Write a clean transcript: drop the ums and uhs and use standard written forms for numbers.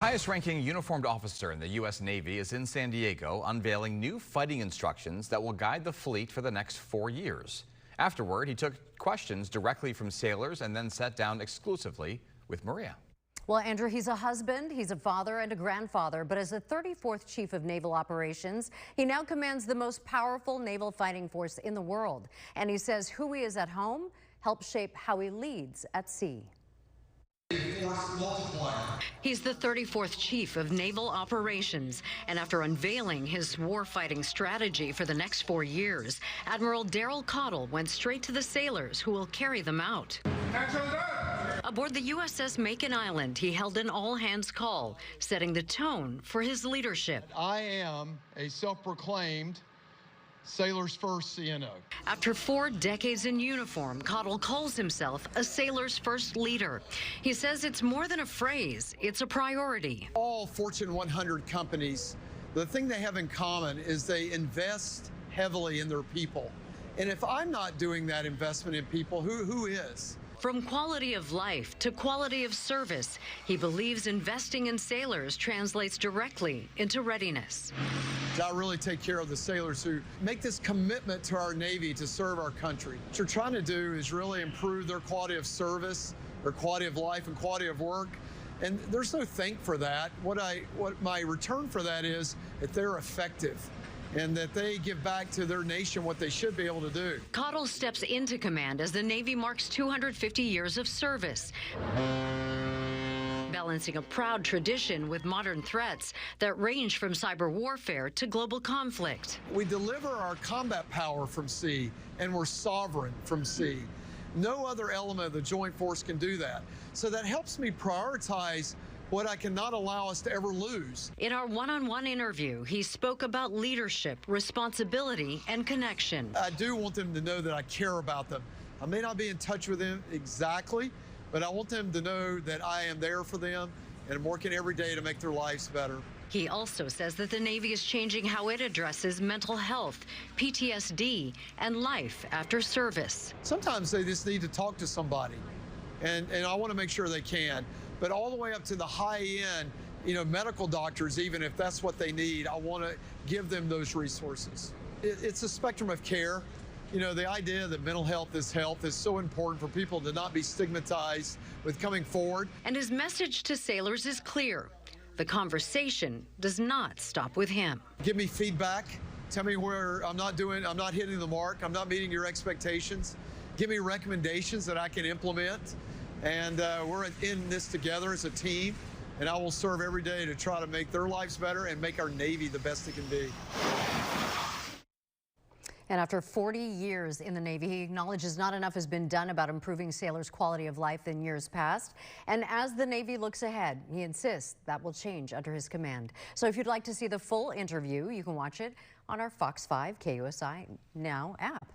Highest-ranking uniformed officer in the U.S. Navy is in San Diego unveiling new fighting instructions that will guide the fleet for the next 4 years. Afterward, he took questions directly from sailors and then sat down exclusively with Maria. Well, Andrew, he's a husband, he's a father and a grandfather, but as the 34th Chief of Naval Operations, he now commands the most powerful naval fighting force in the world. And he says who he is at home helps shape how he leads at sea. He's the 34th Chief of Naval Operations, and after unveiling his warfighting strategy for the next 4 years, Admiral Daryl Cottle went straight to the sailors who will carry them out. Aboard the USS Macon Island, he held an all-hands call, setting the tone for his leadership. I am a self-proclaimed Sailors First CNO. After 4 decades in uniform, Cottle calls himself a Sailors First leader. He says it's more than a phrase, it's a priority. All Fortune 100 companies, the thing they have in common is they invest heavily in their people. And if I'm not doing that investment in people, who is? From quality of life to quality of service, he believes investing in sailors translates directly into readiness. I really take care of the sailors who make this commitment to our Navy to serve our country. What you're trying to do is really improve their quality of service, their quality of life, and quality of work. And there's no thank for that. What my return for that is that they're effective and that they give back to their nation what they should be able to do. Cottle steps into command as the Navy marks 250 years of service, balancing a proud tradition with modern threats that range from cyber warfare to global conflict. We deliver our combat power from sea, and we're sovereign from sea. No other element of the Joint Force can do that. So that helps me prioritize what I cannot allow us to ever lose. In our one-on-one interview, he spoke about leadership, responsibility, and connection. I do want them to know that I care about them. I may not be in touch with them exactly, but I want them to know that I am there for them and I'm working every day to make their lives better. He also says that the Navy is changing how it addresses mental health, PTSD, and life after service. Sometimes they just need to talk to somebody, and I want to make sure they can. But all the way up to the high-end, medical doctors, even if that's what they need, I want to give them those resources. It's a spectrum of care. The idea that mental health is so important for people to not be stigmatized with coming forward. And his message to sailors is clear. The conversation does not stop with him. Give me feedback. Tell me where I'm not hitting the mark. I'm not meeting your expectations. Give me recommendations that I can implement. And we're in this together as a team, and I will serve every day to try to make their lives better and make our Navy the best it can be. And after 40 years in the Navy, he acknowledges not enough has been done about improving sailors' quality of life in years past. And as the Navy looks ahead, he insists that will change under his command. So if you'd like to see the full interview, you can watch it on our Fox 5 KUSI Now app.